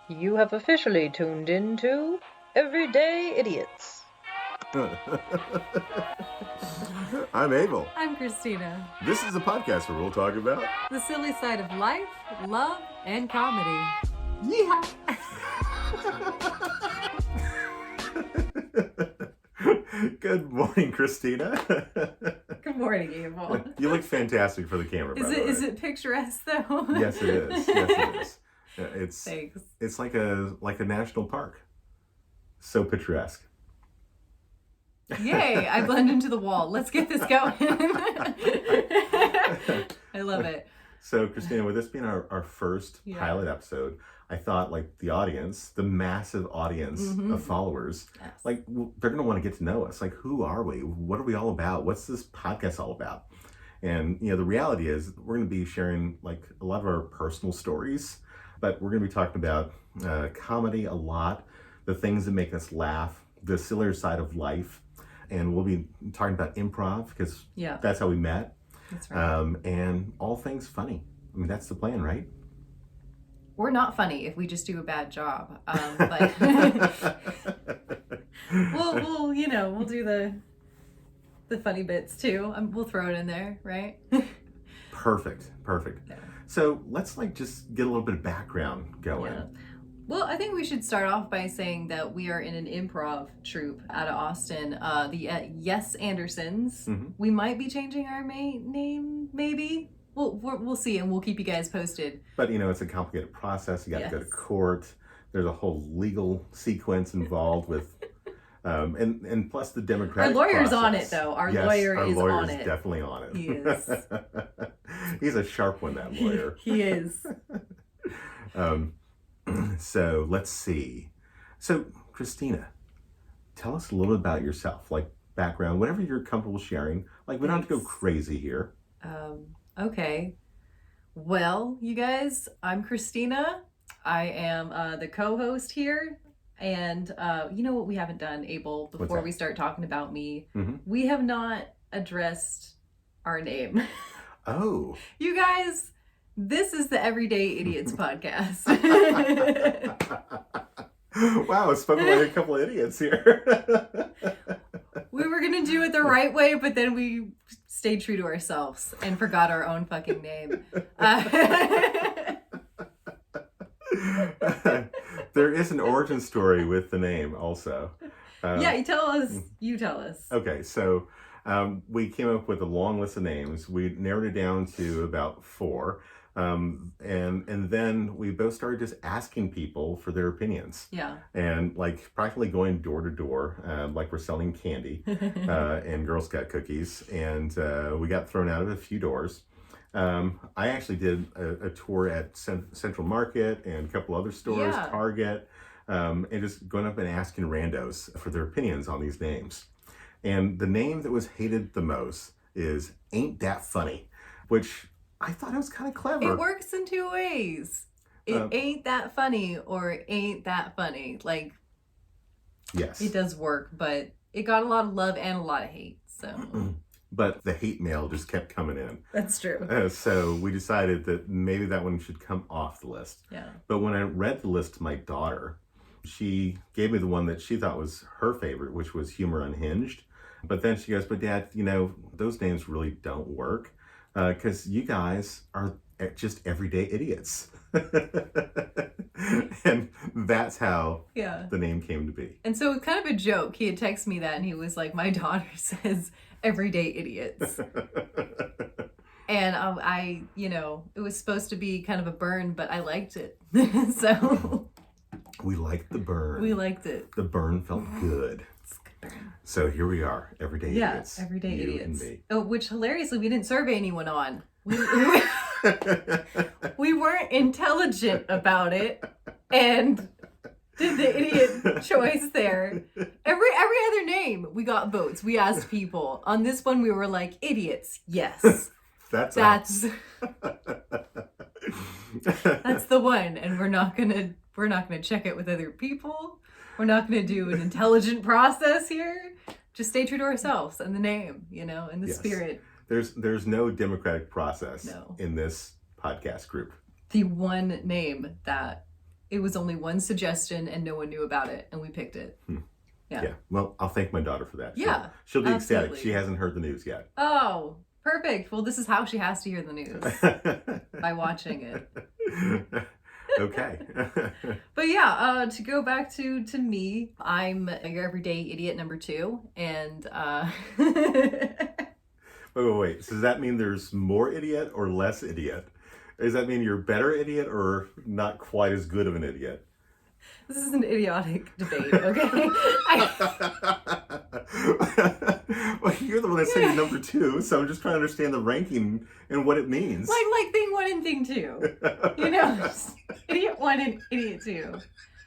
You have officially tuned into Everyday Idiots. I'm Abel. I'm Christina. This is a podcast where we'll talk about the silly side of life, love, and comedy. Yeehaw! Good morning, Christina. Good morning, Abel. You look fantastic for the camera. Is it picturesque though? Yes, it is. Yes, it is. Thanks. It's like a national park. So picturesque. Yay! I blend into the wall. Let's get this going. I love it. So, Christina, with this being our first pilot episode, I thought, like, the audience, the massive audience of followers, like, they're going to want to get to know us. Like, who are we? What are we all about? What's this podcast all about? And, the reality is we're going to be sharing, like, a lot of our personal stories, but we're going to be talking about comedy a lot, the things that make us laugh, the sillier side of life. And we'll be talking about improv because that's how we met. That's right. And all things funny. I mean, that's the plan, right? We're not funny if we just do a bad job. But we'll do the funny bits too. We'll throw it in there, right? Perfect. Yeah. So let's just get a little bit of background going. Yeah. Well, I think we should start off by saying that we are in an improv troupe out of Austin, the Yes Andersons. Mm-hmm. We might be changing our name, maybe. We'll see, and we'll keep you guys posted. But, it's a complicated process. You got to go to court. There's a whole legal sequence involved with, and plus the democratic process. Our lawyer's process. On it, though. Our lawyer is on it. Definitely on it. He is. He's a sharp one, that lawyer. He is. So let's see. So Christina, tell us a little about yourself, like background, whatever you're comfortable sharing. Like we don't have to go crazy here. Okay. Well, you guys, I'm Christina. I am the co-host here. And you know what we haven't done, Abel, before we start talking about me? Mm-hmm. We have not addressed our name. Oh. You guys... This is the Everyday Idiots podcast. Wow, it's spoken like a couple of idiots here. We were going to do it the right way, but then we stayed true to ourselves and forgot our own fucking name. There is an origin story with the name also. You tell us. Okay, so we came up with a long list of names. We narrowed it down to about 4. And then we both started just asking people for their opinions. Yeah. And like practically going door to door, like we're selling candy and Girl Scout cookies. And we got thrown out of a few doors. I actually did a tour at Central Market and a couple other stores, Target, and just going up and asking randos for their opinions on these names. And the name that was hated the most is Ain't That Funny, which I thought it was kind of clever. It works in 2 ways. It ain't that funny or ain't that funny. Like, yes, it does work, but it got a lot of love and a lot of hate. So, but the hate mail just kept coming in. That's true. So we decided that maybe that one should come off the list. Yeah. But when I read the list to my daughter, she gave me the one that she thought was her favorite, which was Humor Unhinged. But then she goes, "But Dad, those names really don't work. Because you guys are just everyday idiots." And that's how the name came to be. And so it's kind of a joke. He had texted me that and he was like, "My daughter says everyday idiots." And it was supposed to be kind of a burn, but I liked it. So we liked the burn. We liked it. The burn felt good. So here we are, everyday idiots. Yeah, everyday idiots. And me. Oh, which hilariously we didn't survey anyone on. We weren't intelligent about it and did the idiot choice there. Every other name we got votes. We asked people. On this one we were like, idiots, yes. That's that's the one, and we're not gonna check it with other people. We're not going to do an intelligent process here. Just stay true to ourselves and the name, and the spirit. There's no democratic process in this podcast group. The one name that It was only one suggestion and no one knew about it, and we picked it. Yeah. Well, I'll thank my daughter for that. Yeah. She'll be absolutely. ecstatic. She hasn't heard the news yet. Oh, perfect. Well, this is how she has to hear the news. By watching it. Okay. But yeah, to go back to me, I'm your everyday idiot number 2, and Wait. So does that mean there's more idiot or less idiot? Does that mean you're better idiot or not quite as good of an idiot? This is an idiotic debate, okay? Well, you're the one that said you're number 2, so I'm just trying to understand the ranking and what it means. Like thing 1 and thing 2. You know, idiot 1 and idiot 2.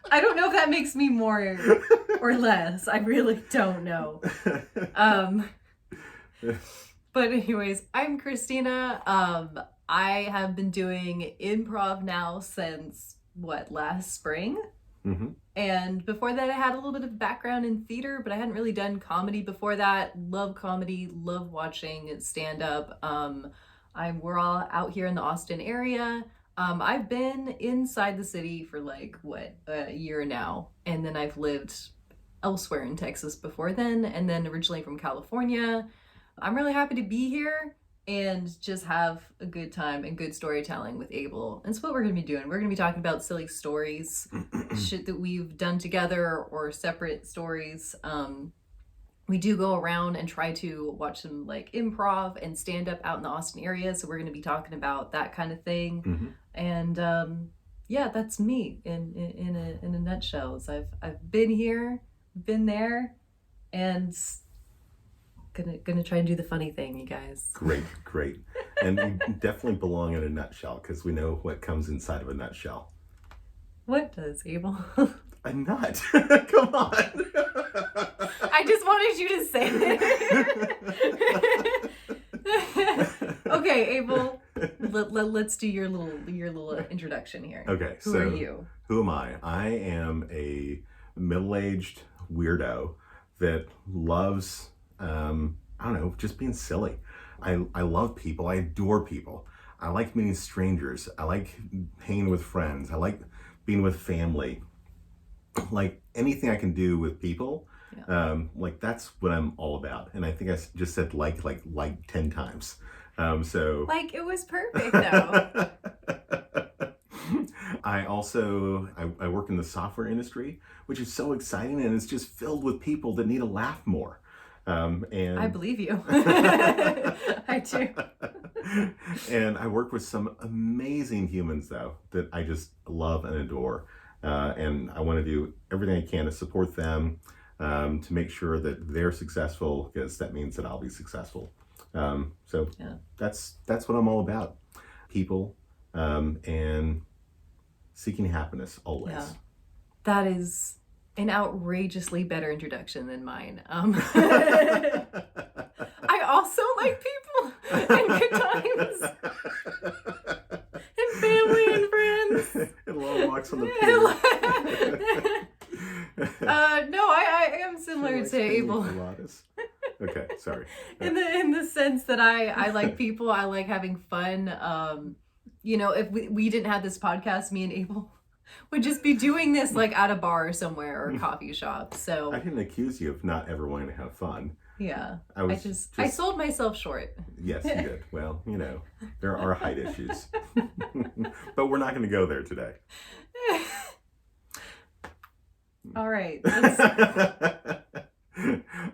I don't know if that makes me more or less. I really don't know. But anyways, I'm Christina. I have been doing improv now since, last spring? Mm-hmm. And before that, I had a little bit of background in theater, but I hadn't really done comedy before that. Love comedy, love watching stand-up. We're all out here in the Austin area. I've been inside the city for a year now. And then I've lived elsewhere in Texas before then, and then originally from California. I'm really happy to be here and just have a good time and good storytelling with Abel. And so what we're going to be doing, we're going to be talking about silly stories, shit that we've done together or separate stories. We do go around and try to watch some improv and stand up out in the Austin area. So we're going to be talking about that kind of thing. Mm-hmm. And yeah, that's me in a nutshell. So I've been here, been there, and gonna try and do the funny thing, you guys. Great. And you definitely belong in a nutshell, because we know what comes inside of a nutshell. What does, Abel? A nut. Come on. I just wanted you to say it. Okay, Abel, let's do your little introduction here. Okay, Who are you? Who am I? I am a middle-aged weirdo that loves just being silly. I love people. I adore people. I like meeting strangers. I like hanging with friends. I like being with family. Like anything I can do with people, that's what I'm all about. And I think I just said like 10 times. So it was perfect though. I work in the software industry, which is so exciting, and it's just filled with people that need to laugh more. And I believe you. I do. And I work with some amazing humans, though, that I just love and adore. And I want to do everything I can to support them, to make sure that they're successful, because that means that I'll be successful. That's what I'm all about. People, and seeking happiness always. Yeah. That is an outrageously better introduction than mine. I also like people and good times and family and friends and long walks on the pier. No, I am similar to Abel. Okay, sorry. In the sense that I like people, I like having fun. If we didn't have this podcast, me and Abel would just be doing this at a bar somewhere or a coffee shop. So I didn't accuse you of not ever wanting to have fun. Yeah. I sold myself short. Yes, you did. Well, there are height issues. But we're not going to go there today. All right.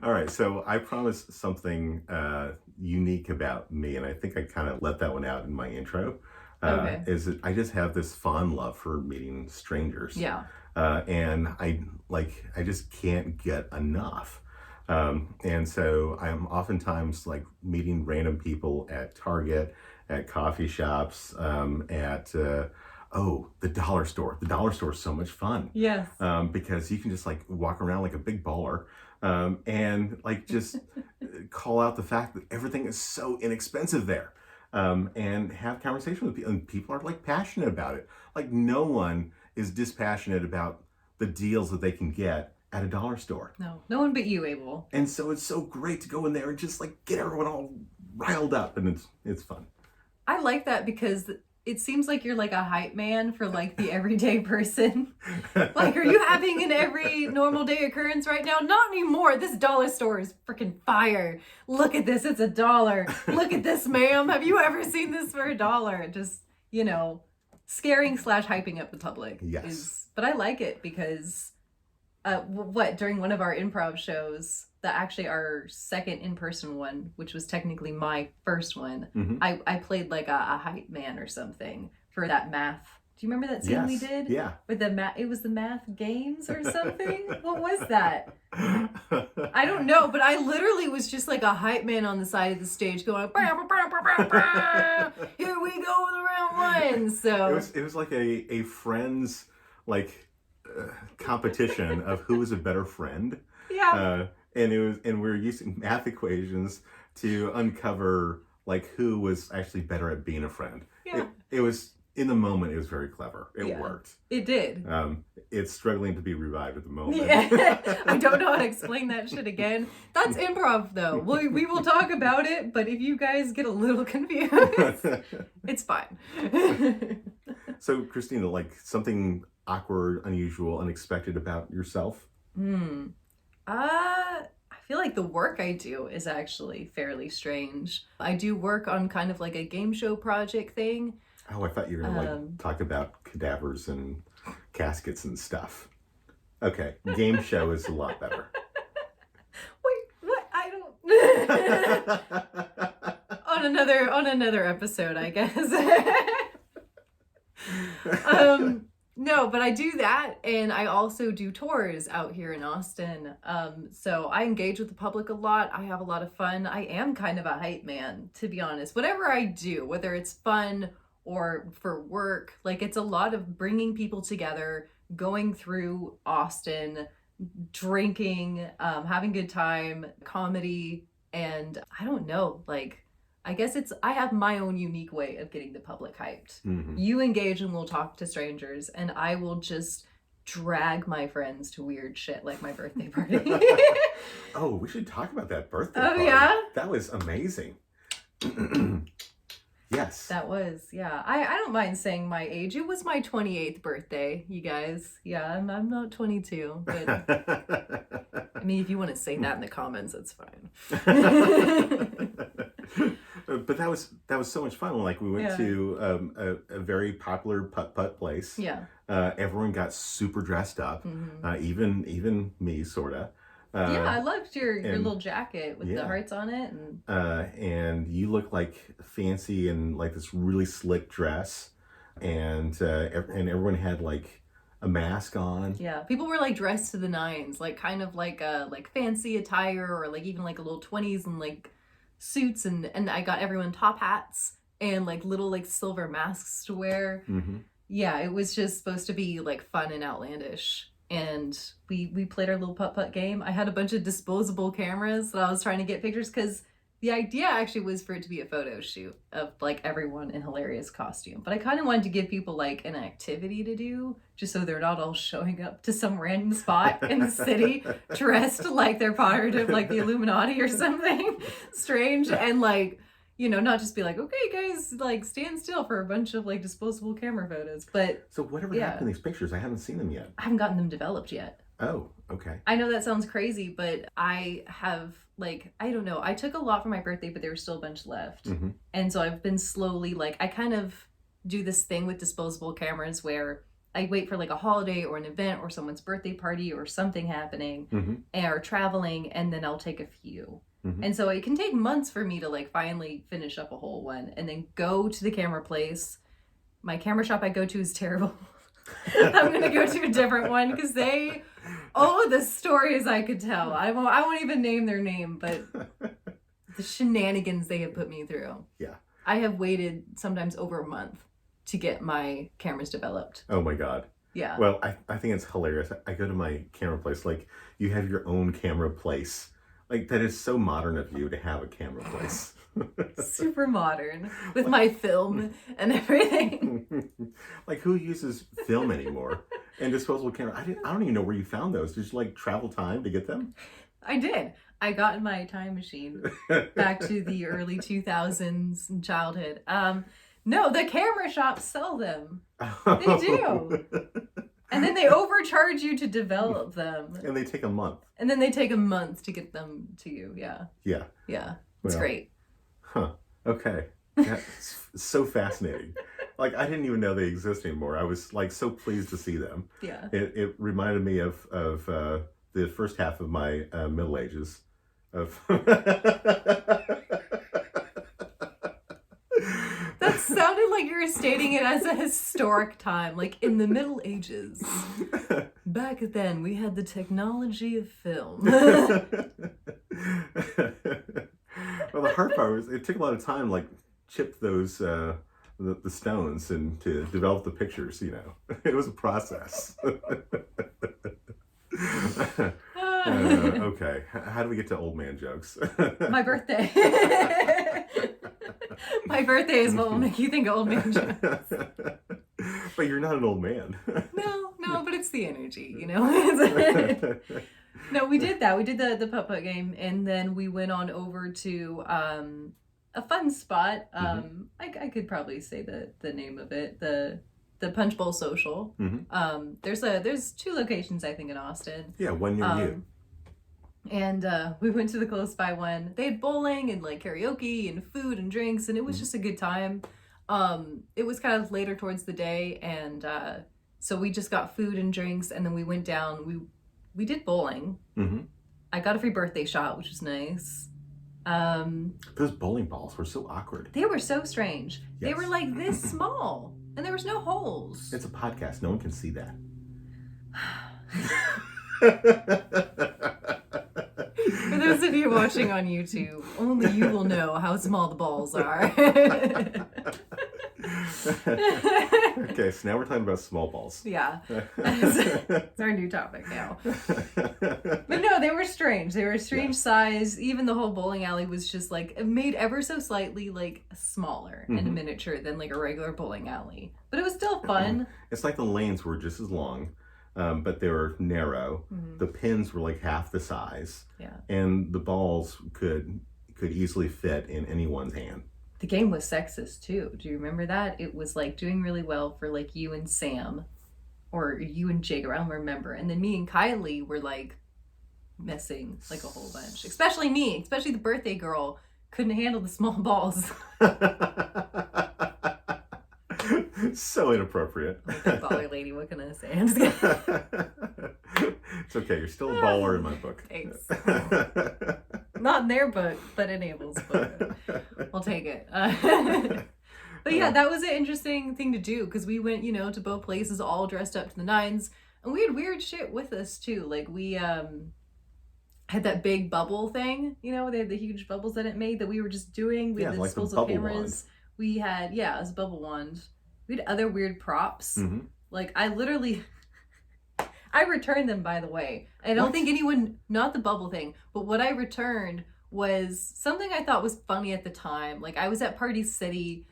All right. So I promised something unique about me, and I think I kind of let that one out in my intro. Okay. Is that I just have this fond love for meeting strangers. Yeah. And I just can't get enough. And so I'm oftentimes meeting random people at Target, at coffee shops, at the dollar store. The dollar store is so much fun. Yes. Because you can just walk around like a big baller, and just call out the fact that everything is so inexpensive there. And have conversation with people, and people are passionate about it. No one is dispassionate about the deals that they can get at a dollar store. No one but you, Abel. And so it's so great to go in there and just get everyone all riled up, and it's fun. I like that because it seems like you're like a hype man for like the everyday person. Like, are you having an every normal day occurrence right now? Not anymore. This dollar store is freaking fire. Look at this. It's $1. Look at this, ma'am. Have you ever seen this for $1? Just, you know, scaring / hyping up the public. Yes. But I like it because during one of our improv shows, that actually our second in-person one, which was technically my first one, I played like a hype man or something for that math. Do you remember that scene we did? Yeah. With it was the math games or something? What was that? I don't know, but I literally was just like a hype man on the side of the stage going, bah, bah, bah, bah, bah, bah. Here we go with round one. So it was like a friends like competition of who was a better friend. Yeah. And we were using math equations to uncover like who was actually better at being a friend. Yeah. It was in the moment. It was very clever. It worked. It did. It's struggling to be revived at the moment. Yeah. I don't know how to explain that shit again. That's improv, though. We will talk about it, but if you guys get a little confused, it's fine. So, Christina, like something awkward, unusual, unexpected about yourself? I feel like the work I do is actually fairly strange. I do work on kind of like a game show project thing. Oh, I thought you were going to like talk about cadavers and caskets and stuff. Okay, game show is a lot better. Wait, what? I don't. on another episode, I guess. No, but I do that, and I also do tours out here in Austin. So I engage with the public a lot. I have a lot of fun. I am kind of a hype man, to be honest. Whatever I do, whether it's fun or for work, like it's a lot of bringing people together, going through Austin, drinking, having a good time, comedy, and I don't know, like I guess I have my own unique way of getting the public hyped. You engage and we'll talk to strangers, and I will just drag my friends to weird shit like my birthday party. Oh, we should talk about that birthday party. Oh, yeah? That was amazing. Yes. That was, yeah. I don't mind saying my age. It was my 28th birthday, you guys. Yeah, I'm not 22, but I mean, if you want to say that in the comments, that's fine. But that was so much fun. Like we went to a very popular putt place. Yeah. Everyone got super dressed up. Even me, sorta. Yeah, I loved your little jacket with the hearts on it, and you look like fancy in like this really slick dress, and everyone had like a mask on. Yeah, people were like dressed to the nines, like kind of like fancy attire, or like even like a little 20s and like suits, and I got everyone top hats and like little like silver masks to wear. Yeah, it was just supposed to be like fun and outlandish. And we played our little putt game. I had a bunch of disposable cameras that I was trying to get pictures, because the idea actually was for it to be a photo shoot of like everyone in hilarious costume. But I kind of wanted to give people like an activity to do, just so they're not all showing up to some random spot in the city dressed like they're part of like the Illuminati or something strange, and like, you know, not just be like, okay guys, like stand still for a bunch of like disposable camera photos. But so whatever happened to these pictures? I haven't seen them yet. I haven't gotten them developed yet. Oh, okay. I know that sounds crazy, but I have like, I don't know, I took a lot for my birthday, but there was still a bunch left. And so I've been slowly like, I kind of do this thing with disposable cameras where I wait for like a holiday or an event or someone's birthday party or something happening or traveling, and then I'll take a few. And so it can take months for me to like finally finish up a whole one and then go to the camera place. My camera shop I go to is terrible. I'm going to go to a different one because the stories I could tell. I won't even name their name, but the shenanigans they have put me through. Yeah. I have waited sometimes over a month to get my cameras developed. Oh my God. Yeah. Well, I think it's hilarious. I go to my camera place, like you have your own camera place. Like that is so modern of you to have a camera place. Super modern with my film and everything. Like who uses film anymore? And disposable camera. I don't even know where you found those. Did you like travel time to get them? I did. I got in my time machine back to the early 2000s and childhood. No, the camera shops sell them. They do. And then they overcharge you to develop them. And they take a month. And then they take a month to get them to you. Yeah. Yeah. Yeah. It's great. Huh. Okay. That's so fascinating. Like, I didn't even know they exist anymore. I was like so pleased to see them. Yeah. It reminded me of the first half of my Middle Ages. Of That sounded like you were stating it as a historic time, like in the Middle Ages. Back then, we had the technology of film. Well, the hard part was it took a lot of time, like chip those the stones and to develop the pictures. You know, it was a process. Okay, how do we get to old man jokes? My birthday. My birthday is what will make you think of old man jokes. But you're not an old man. No, but it's the energy, you know? No, we did that. We did the putt-putt game, and then we went on over to a fun spot. I could probably say the name of it, the Punch Bowl Social. There's 2 locations, I think, in Austin. Yeah, one near you. And we went to the close by one. They had bowling and like karaoke and food and drinks, and it was just a good time. It was kind of later towards the day, and so we just got food and drinks, and then we went down. We did bowling. I got a free birthday shot, which was nice. Those bowling balls were so awkward. They were so strange. Yes. They were like this small, and there was no holes. It's a podcast. No one can see that. For those of you watching on YouTube, only you will know how small the balls are. Okay, so now we're talking about small balls. Yeah. It's our new topic now. But no, they were strange. They were a strange size. Even the whole bowling alley was just like made ever so slightly like smaller and miniature than like a regular bowling alley. But it was still fun. It's like the lanes were just as long. But they were narrow. The pins were like half the size. Yeah. And the balls could easily fit in anyone's hand. The game was sexist too. Do you remember that? It was like doing really well for like you and Sam or you and Jake, I don't remember. And then me and Kylie were like messing like a whole bunch. Especially me, especially the birthday girl couldn't handle the small balls. So inappropriate. I'm a big baller lady, what can I say? I'm just kidding. It's okay, you're still a baller in my book. Thanks. Not in their book, but in Abel's book. I'll take it. But yeah, that was an interesting thing to do because we went, to both places all dressed up to the nines. And we had weird shit with us too. Like we had that big bubble thing, they had the huge bubbles that it made that we were just doing. We had the like disposable the cameras. Wand. We had, it was a bubble wand. We had other weird props. Like I returned them, by the way. I don't think anyone, not the bubble thing, but what I returned was something I thought was funny at the time. Like I was at Party City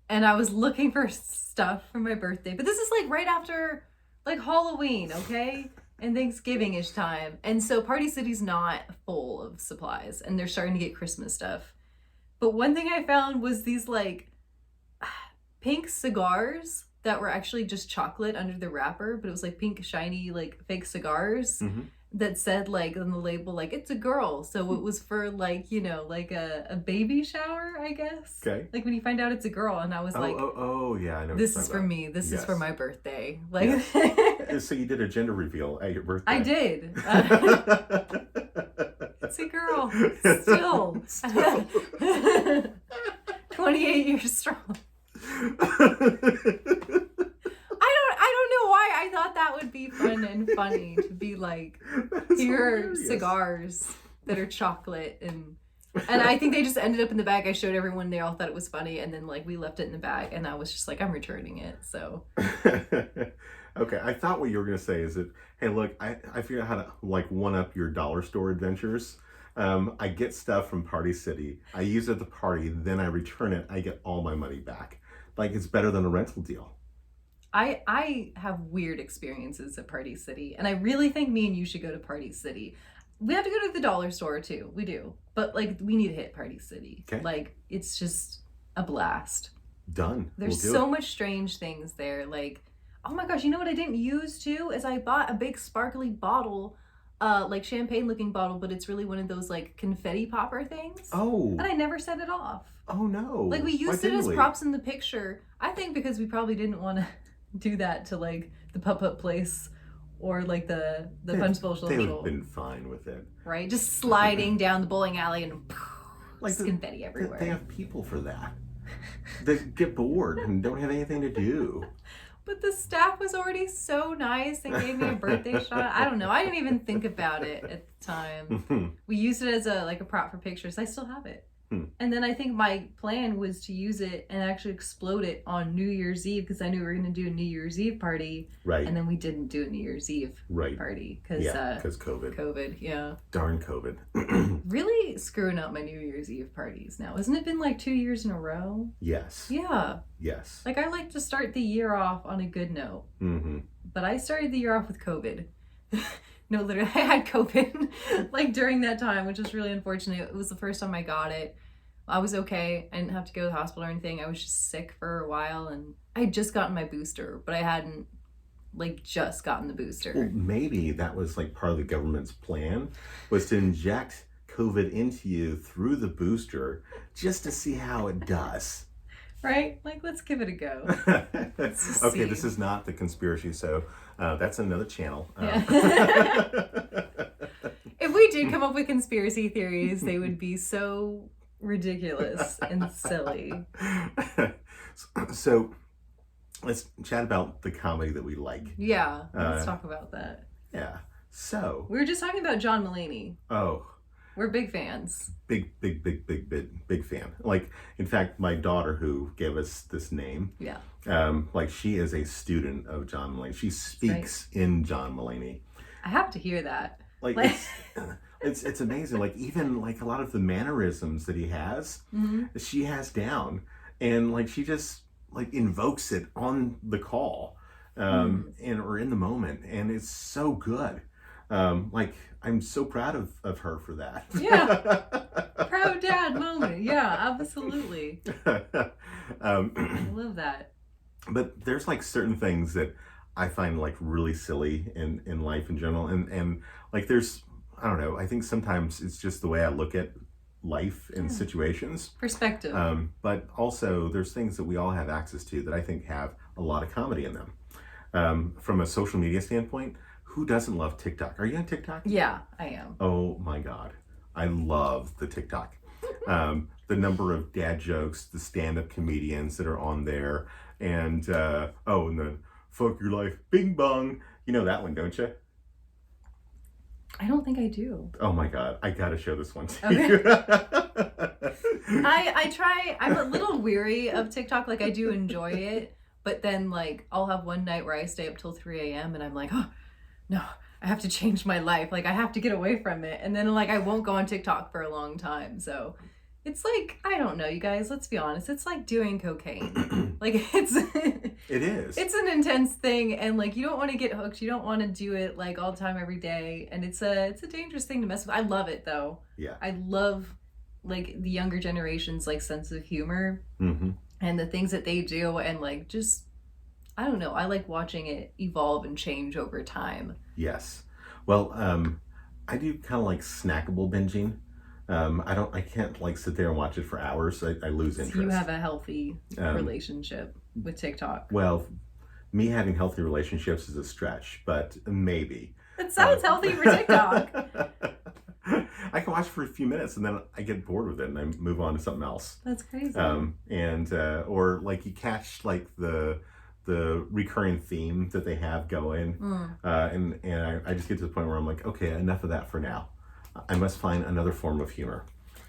and I was looking for stuff for my birthday. But this is like right after like Halloween, okay? And Thanksgiving-ish time. And so Party City's not full of supplies and they're starting to get Christmas stuff. But one thing I found was these like pink cigars that were actually just chocolate under the wrapper, but it was like pink, shiny, like fake cigars that said like on the label, like it's a girl. So it was for like, like a baby shower, I guess. Okay. Like when you find out it's a girl and I was like, oh yeah, I know. This is for me. This is for my birthday. Like, yes. So you did a gender reveal at your birthday. I did. It's a girl. Still. 28 years strong. I don't know why I thought that would be fun and funny to be like, here are cigars that are chocolate and I think they just ended up in the bag. I showed everyone, they all thought it was funny, and then like we left it in the bag and I was just like, I'm returning it. So okay, I thought what you were gonna say is that, hey look, I figured out how to like one up your dollar store adventures. I get stuff from Party City, I use it at the party, then I return it, I get all my money back. Like it's better than a rental deal. I have weird experiences at Party City, and I really think me and you should go to Party City. We have to go to the dollar store too. We do. But like we need to hit Party City. Okay. Like it's just a blast. Done. There's so much strange things there. Like, oh my gosh, you know what I didn't use too? Is I bought a big sparkly bottle, like champagne looking bottle, but it's really one of those like confetti popper things. Oh. And I never set it off. Oh no. Like we used it as props in the picture. I think because we probably didn't want to do that to like the putt-putt place or like the punch bowl social. They would have been fine with it. Right? Just sliding down the bowling alley and like confetti everywhere. They have people for that. They get bored and don't have anything to do. But the staff was already so nice and gave me a birthday shot. I don't know. I didn't even think about it at the time. We used it as a prop for pictures. I still have it. And then I think my plan was to use it and actually explode it on New Year's Eve because I knew we were going to do a New Year's Eve party. Right. And then we didn't do a New Year's Eve party because COVID. COVID, yeah. Darn COVID. Really screwing up my New Year's Eve parties now. Hasn't it been like 2 years in a row? Yes. Yeah. Yes. Like I like to start the year off on a good note. Mm-hmm. But I started the year off with COVID. No, literally, I had COVID like during that time, which was really unfortunate. It was the first time I got it. I was okay. I didn't have to go to the hospital or anything. I was just sick for a while, and I had just gotten my booster, but I hadn't like just gotten the booster. Well, maybe that was like part of the government's plan, was to inject COVID into you through the booster just to see how it does. Right? Like, let's give it a go. Okay, this is not the conspiracy, so that's another channel. Yeah. If we did come up with conspiracy theories, they would be so ridiculous and silly. So, let's chat about the comedy that we like. Yeah, let's talk about that. Yeah, so... We were just talking about John Mulaney. Oh. We're big fans. Big fan. Like, in fact, my daughter who gave us this name, like she is a student of John Mulaney. She speaks in John Mulaney. I have to hear that. Like it's amazing. Like even like a lot of the mannerisms that he has, she has down, and like she just like invokes it on the call, and or in the moment, and it's so good. Like I'm so proud of her for that. Yeah. Proud dad moment. Yeah, absolutely. I love that. But there's like certain things that I find like really silly in life in general. And like there's, I don't know, I think sometimes it's just the way I look at life and situations. Perspective. But also there's things that we all have access to that I think have a lot of comedy in them. From a social media standpoint, who doesn't love TikTok? Are you on TikTok? Yeah, I am. Oh my God. I love the TikTok. The number of dad jokes, the stand-up comedians that are on there, and and then fuck your life, bing bong. You know that one, don't you? I don't think I do. Oh my God, I gotta show this one to you. I try. I'm a little weary of TikTok. Like I do enjoy it, but then like I'll have one night where I stay up till 3 a.m. and I'm like, oh no, I have to change my life. Like I have to get away from it, and then like I won't go on TikTok for a long time. So it's like, I don't know, you guys, let's be honest. It's like doing cocaine. Like it is. It's an intense thing, and like you don't want to get hooked. You don't want to do it like all the time every day, and it's a dangerous thing to mess with. I love it though. Yeah. I love like the younger generation's like sense of humor and the things that they do, and like just I don't know. I like watching it evolve and change over time. Yes. Well, I do kind of like snackable binging. I can't like sit there and watch it for hours. I lose interest. So you have a healthy relationship with TikTok. Well, me having healthy relationships is a stretch, but maybe. It sounds healthy for TikTok. I can watch for a few minutes and then I get bored with it and I move on to something else. That's crazy. Or like you catch like the recurring theme that they have going, and I just get to the point where I'm like, okay, enough of that for now. I must find another form of humor,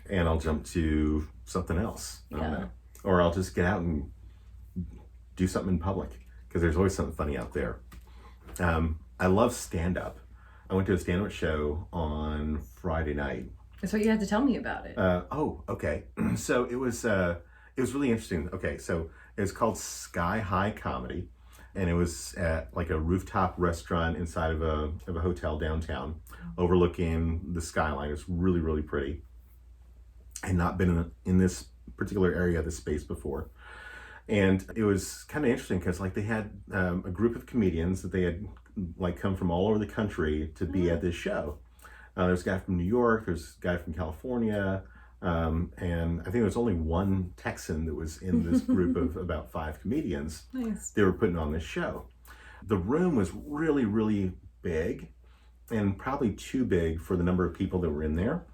and I'll jump to something else. I don't know. Or I'll just get out and do something in public because there's always something funny out there. I love stand-up. I went to a stand-up show on Friday night. That's what you had to tell me about it. Okay. So it was really interesting. Okay, so it was called Sky High Comedy, and it was at like a rooftop restaurant inside of a hotel downtown, overlooking the skyline. It's really, really pretty. I'd not been in this particular area of the space before, And it was kind of interesting because like they had a group of comedians that they had like come from all over the country to be at this show. There's a guy from New York, there's a guy from California, and I think there was only one Texan that was in this group of about 5 comedians. Nice. They were putting on this show. The room was really, really big, and probably too big for the number of people that were in there.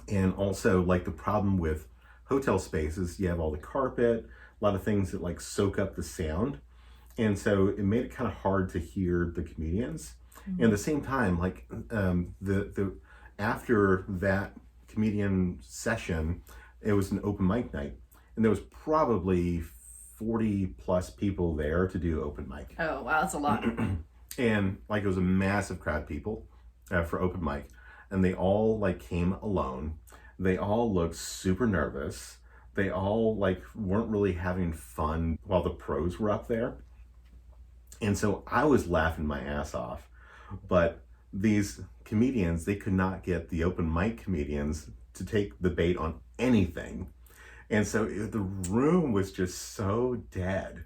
And also, like, the problem with hotel spaces, you have all the carpet, a lot of things that like soak up the sound, and so it made it kind of hard to hear the comedians. And at the same time, like the after that comedian session, it was an open mic night, and there was probably 40 plus people there to do open mic. Oh wow, that's a lot. And like it was a massive crowd of people for open mic, and they all like came alone. They all looked super nervous. They all like weren't really having fun while the pros were up there. And so I was laughing my ass off, but these comedians, they could not get the open mic comedians to take the bait on anything. And so the room was just so dead.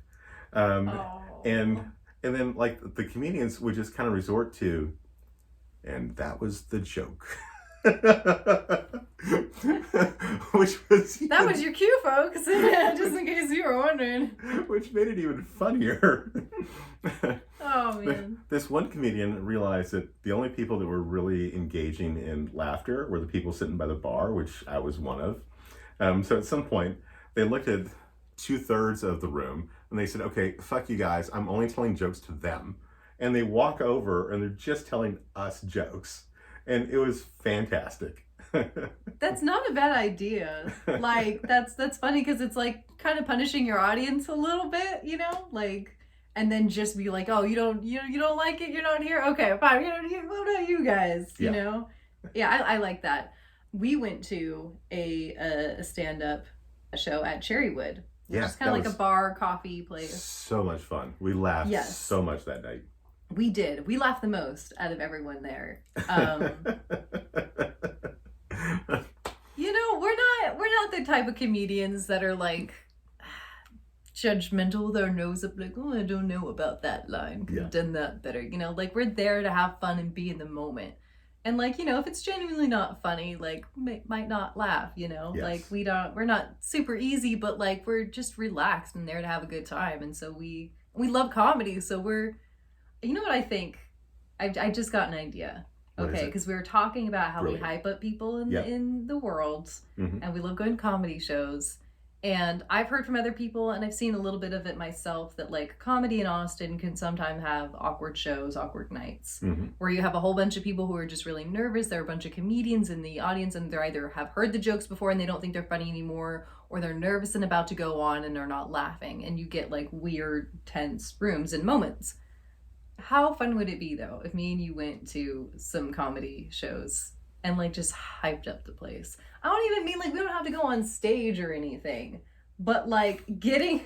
And then like the comedians would just kind of resort to, and that was the joke. Which was that was your cue, folks. Just in case you were wondering. Which made it even funnier. Oh man! This one comedian realized that the only people that were really engaging in laughter were the people sitting by the bar, which I was one of. So at some point, they looked at 2/3 of the room and they said, "Okay, fuck you guys. I'm only telling jokes to them." And they walk over and they're just telling us jokes. And it was fantastic. That's not a bad idea. Like that's funny because it's like kind of punishing your audience a little bit, you know, like, and then just be like, oh, you don't like it, you're not here. Okay, fine. What about you guys? You know, yeah, I like that. We went to a stand-up show at Cherrywood, which is kind of like a bar coffee place. So much fun. We laughed so much that night. We did. We laughed the most out of everyone there. You know, we're not the type of comedians that are like judgmental with our nose up, like, oh, I don't know about that line. Could have done that better. You know, like we're there to have fun and be in the moment. And like, you know, if it's genuinely not funny, like might not laugh, you know, like we're not super easy, but like we're just relaxed and there to have a good time. And so we love comedy. So you know what I think? I just got an idea. Okay, because we were talking about how we hype up people in the world, and we love going to comedy shows. And I've heard from other people, and I've seen a little bit of it myself, that like comedy in Austin can sometimes have awkward shows, awkward nights, where you have a whole bunch of people who are just really nervous. There are a bunch of comedians in the audience, and they either have heard the jokes before and they don't think they're funny anymore, or they're nervous and about to go on and they're not laughing. And you get like weird, tense rooms and moments. How fun would it be though if me and you went to some comedy shows and like just hyped up the place? I don't even mean like we don't have to go on stage or anything, but like getting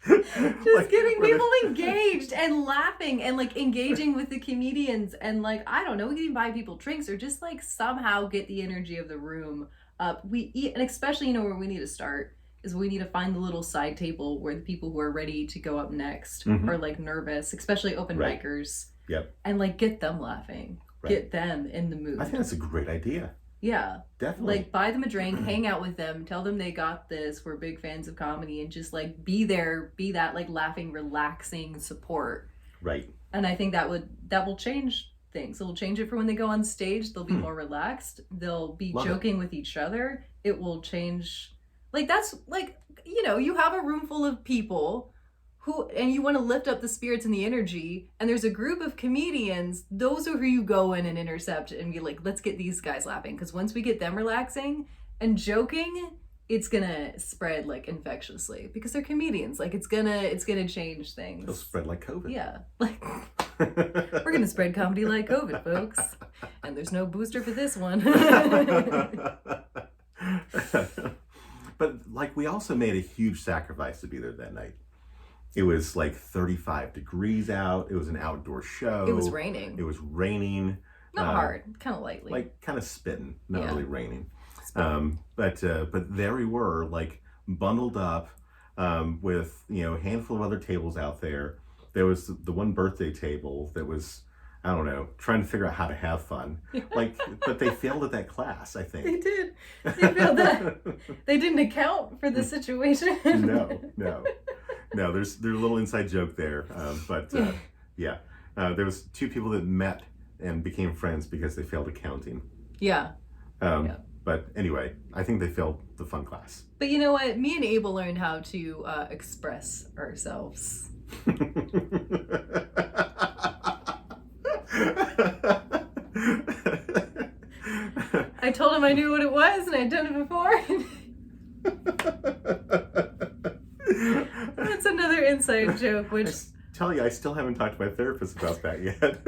getting people engaged and laughing and like engaging with the comedians, and like I don't know, we can even buy people drinks or just like somehow get the energy of the room up. And especially, you know, where we need to start is we need to find the little side table where the people who are ready to go up next are like nervous, especially open micers. Yep. And like get them laughing, get them in the mood. I think that's a great idea. Yeah. Definitely. Like buy them a drink, hang out with them, tell them they got this, we're big fans of comedy, and just like be there, be that like laughing, relaxing support. Right. And I think that will change things. It'll change it for when they go on stage, they'll be more relaxed, they'll be joking with each other. It will change. Like that's like, you know, you have a room full of people and you want to lift up the spirits and the energy, and there's a group of comedians, those are who you go in and intercept and be like, let's get these guys laughing, because once we get them relaxing and joking, it's gonna spread like infectiously because they're comedians. Like it's gonna change things. It'll spread like COVID. Yeah. Like we're gonna spread comedy like COVID, folks. And there's no booster for this one. But like we also made a huge sacrifice to be there that night. It was like 35 degrees out. It was an outdoor show. It was raining. Not hard, kind of lightly. Like kind of spitting, not really raining. But there we were, like bundled up with, a handful of other tables out there. There was the one birthday table that was, I don't know, trying to figure out how to have fun. But they failed at that class, I think. They did. They failed that. They didn't account for the situation. No. There's a little inside joke there. There was two people that met and became friends because they failed accounting. Yeah. But anyway, I think they failed the fun class. But you know what? Me and Abel learned how to express ourselves. I told him I knew what it was and I'd done it before. That's another inside joke, which... Tell you, I still haven't talked to my therapist about that yet.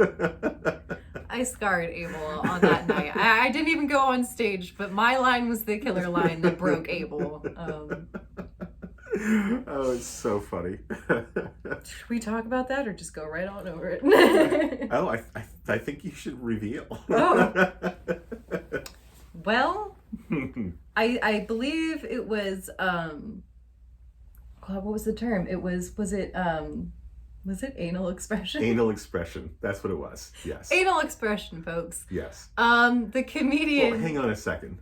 I scarred Abel on that night. I didn't even go on stage, but my line was the killer line that broke Abel. Oh, it's so funny. Should we talk about that or just go right on over it? I think you should reveal. Oh. Well, I believe it was God, what was the term? Was it anal expression? Anal expression. That's what it was. Yes. Anal expression, folks. Yes. The comedian. Well, hang on a second.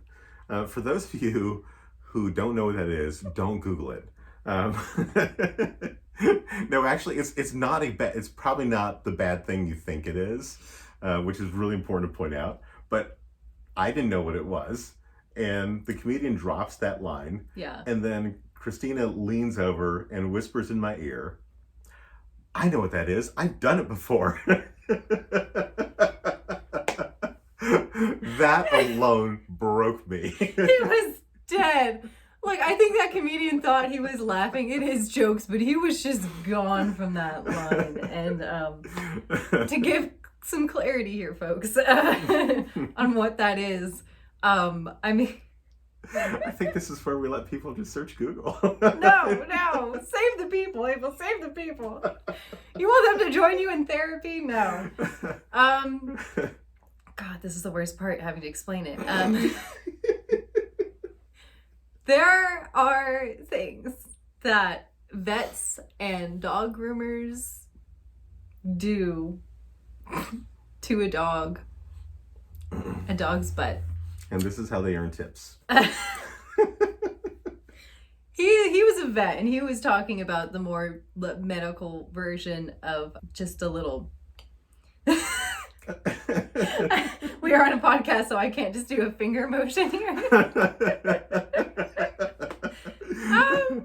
For those of you who don't know what that is, don't Google it. No, actually, it's not it's probably not the bad thing you think it is, which is really important to point out. But I didn't know what it was, and the comedian drops that line. Yeah. And then Christina leans over and whispers in my ear, "I know what that is. I've done it before." That alone broke me. He was dead. Like, I think that comedian thought he was laughing at his jokes, but he was just gone from that line. And to give some clarity here, folks, on what that is, I mean... I think this is where we let people just search Google. No. Save the people, Abel. Save the people. You want them to join you in therapy? No. God, this is the worst part, having to explain it. There are things that vets and dog groomers do to a dog's butt. And this is how they earn tips. He was a vet, and he was talking about the more medical version of just a little... We are on a podcast, so I can't just do a finger motion here.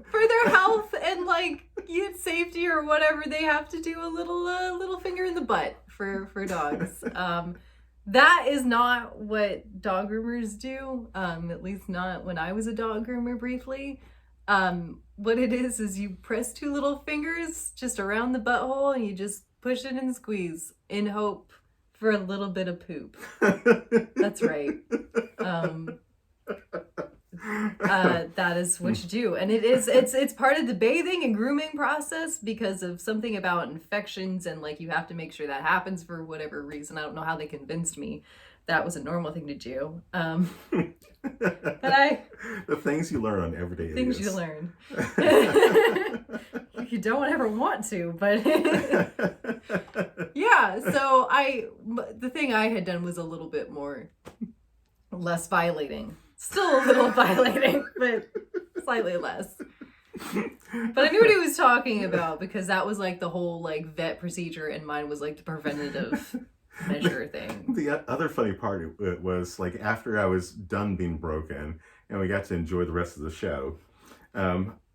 For their health and safety or whatever, they have to do a little finger in the butt for dogs. That is not what dog groomers do. At least not when I was a dog groomer briefly. What it is you press two little fingers just around the butthole and you just push it and squeeze in hope for a little bit of poop. That's right. That is what you do. And it's part of the bathing and grooming process because of something about infections and you have to make sure that happens for whatever reason. I don't know how they convinced me that was a normal thing to do. But the things you learn on everyday things idiots. You learn. You don't ever want to, but yeah. So the thing I had done was a little bit less violating. Still a little violating, but slightly less. But I knew what he was talking about because that was the whole vet procedure, and mine was the preventative measure thing. The other funny part was after I was done being broken and we got to enjoy the rest of the show,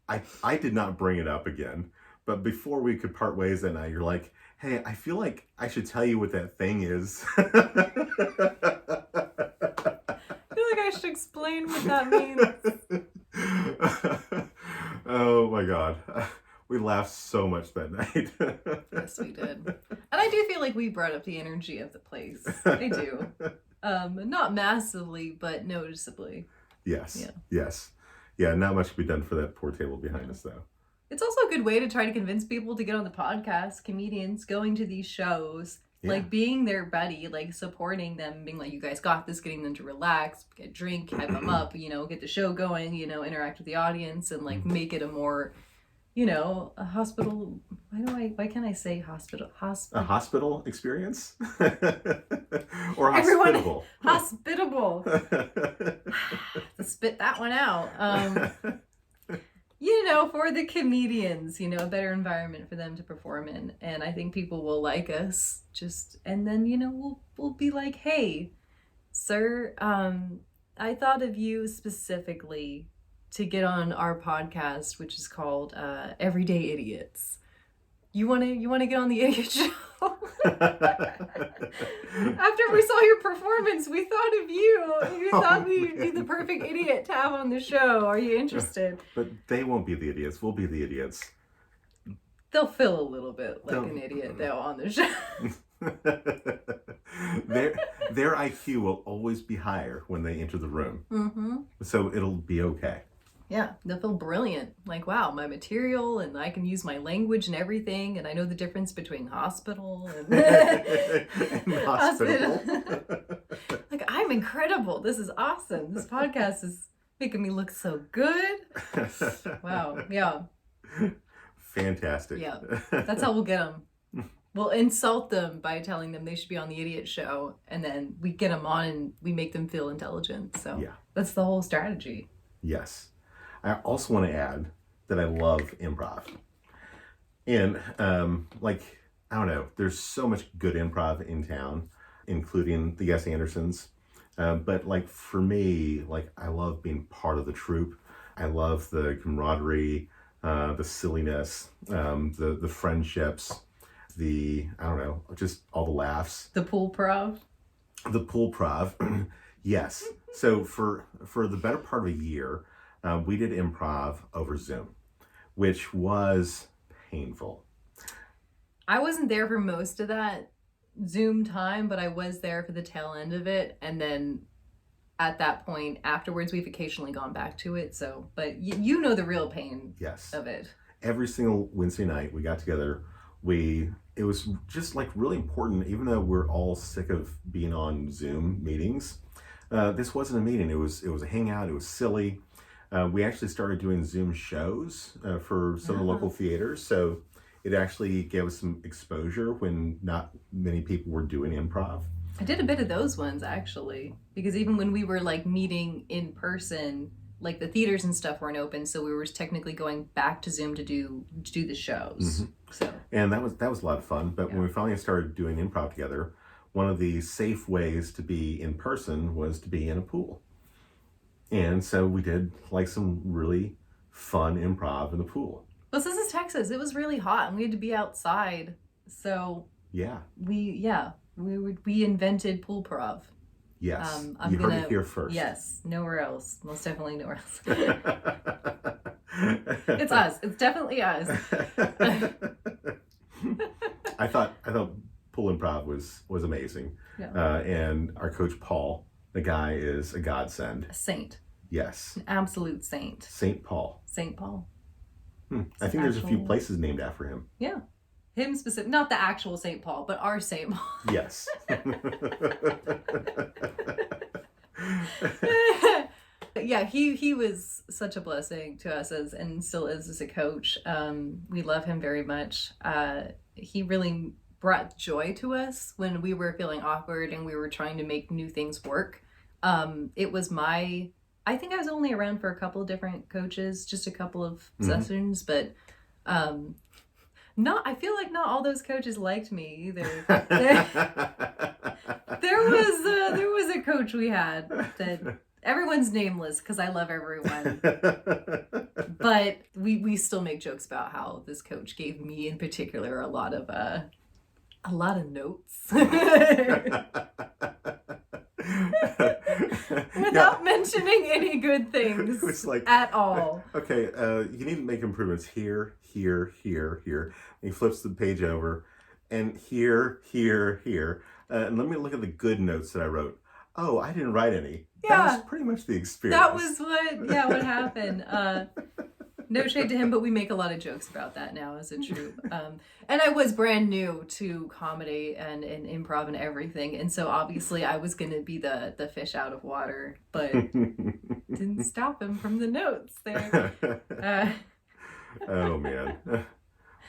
I did not bring it up again. But before we could part ways that night, you're like, "Hey, I feel like I should tell you what that thing is." I should explain what that means. Oh my God. We laughed so much that night. Yes, we did. And I do feel like we brought up the energy of the place. I do. Not massively, but noticeably. Yes. Yeah. Yes. Yeah, not much to be done for that poor table behind us, though. It's also a good way to try to convince people to get on the podcast, comedians going to these shows, Yeah. Like being their buddy, like supporting them, being like, you guys got this, getting them to relax, get a drink, hype them up, get the show going, interact with the audience and like make it a more, a hospital. Why can't I say hospital? A hospital experience? Or hospitable? Hospitable. Spit that one out. For the comedians, a better environment for them to perform in. And I think people will like us and then, we'll be like, hey, sir, I thought of you specifically to get on our podcast, which is called Everyday Idiots. You want to get on the Idiot Show? After we saw your performance, we thought of you. You thought we'd be the perfect idiot to have on the show. Are you interested? But they won't be the idiots. We'll be the idiots. They'll feel a little bit like an idiot, though, on the show. Their IQ will always be higher when they enter the room. Mm-hmm. So it'll be okay. Yeah, they'll feel brilliant. Like, wow, my material, and I can use my language and everything, and I know the difference between hospital and, and hospital. Like, I'm incredible. This is awesome. This podcast is making me look so good. Wow, yeah. Fantastic. Yeah, that's how we'll get them. We'll insult them by telling them they should be on the Idiot Show, and then we get them on and we make them feel intelligent. So that's the whole strategy. Yes. I also want to add that I love improv. And I don't know, there's so much good improv in town, including the Yes Andersons. But like for me, like I love being part of the troupe. I love the camaraderie, the silliness, the friendships, I don't know, just all the laughs. The pool prov? The pool prov, yes. So for the better part of a year, we did improv over Zoom, which was painful. I wasn't there for most of that Zoom time, but I was there for the tail end of it. And then at that point, afterwards, we've occasionally gone back to it. So, but you know the real pain of it. Every single Wednesday night we got together. It was just like really important, even though we're all sick of being on Zoom meetings. This wasn't a meeting. It was a hangout. It was silly. We actually started doing Zoom shows for some of the local theaters. So it actually gave us some exposure when not many people were doing improv. I did a bit of those ones actually, because even when we were like meeting in person, like the theaters and stuff weren't open, so we were technically going back to Zoom to do the shows. Mm-hmm. So and that was a lot of fun. But when we finally started doing improv together, one of the safe ways to be in person was to be in a pool. And so we did like some really fun improv in the pool. Well, this is Texas. It was really hot and we had to be outside. So we invented pool prov. Yes. You heard it here first. Yes. Nowhere else. Most definitely nowhere else. It's us. It's definitely us. I thought pool improv was amazing. Yeah. And our coach Paul, the guy is a godsend. A saint. Yes. An absolute saint. Saint Paul. Saint Paul. I think there's a few places named after him. Yeah. Him specific, not the actual Saint Paul, but our Saint Paul. Yes. Yeah, he was such a blessing to us and still is as a coach. We love him very much. He really brought joy to us when we were feeling awkward and we were trying to make new things work. I think I was only around for a couple of different coaches, just a couple of sessions, but I feel like not all those coaches liked me either. There was a coach we had that everyone's nameless because I love everyone. But we still make jokes about how this coach gave me in particular a lot of notes. Without mentioning any good things at all. Okay, you need to make improvements here, here, here, here. And he flips the page over, and here, here, here. And let me look at the good notes that I wrote. Oh, I didn't write any. Yeah. That was pretty much the experience. That was what happened. No shade to him, but we make a lot of jokes about that now as a troupe. And I was brand new to comedy and improv and everything, and so obviously I was going to be the fish out of water, but didn't stop him from the notes there. Oh man.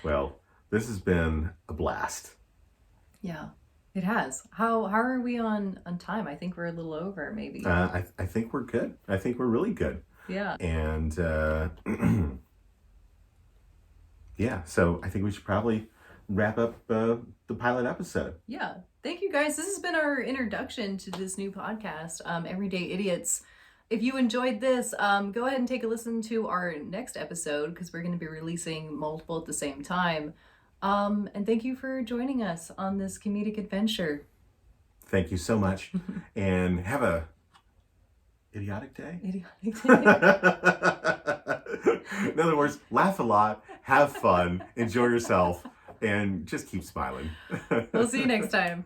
Well, this has been a blast. Yeah, it has. How are we on time? I think we're a little over, maybe. I think we're good. I think we're really good. Yeah. And yeah, so I think we should probably wrap up the pilot episode. Yeah. Thank you guys. This has been our introduction to this new podcast, Everyday Idiots. If you enjoyed this, go ahead and take a listen to our next episode because we're going to be releasing multiple at the same time. And thank you for joining us on this comedic adventure. Thank you so much. And have a idiotic day. Idiotic day. In other words, laugh a lot, have fun, enjoy yourself, and just keep smiling. We'll see you next time.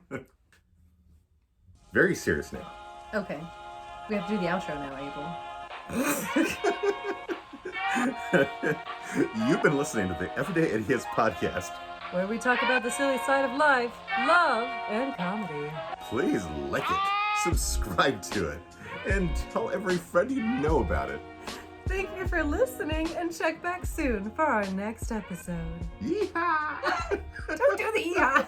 Very serious now. Okay. We have to do the outro now, Abel. You've been listening to the Everyday Idiots podcast, where we talk about the silly side of life, love, and comedy. Please like it, subscribe to it, and tell every friend you know about it. Thank you for listening, and check back soon for our next episode. Yeehaw! Don't do the yeehaw!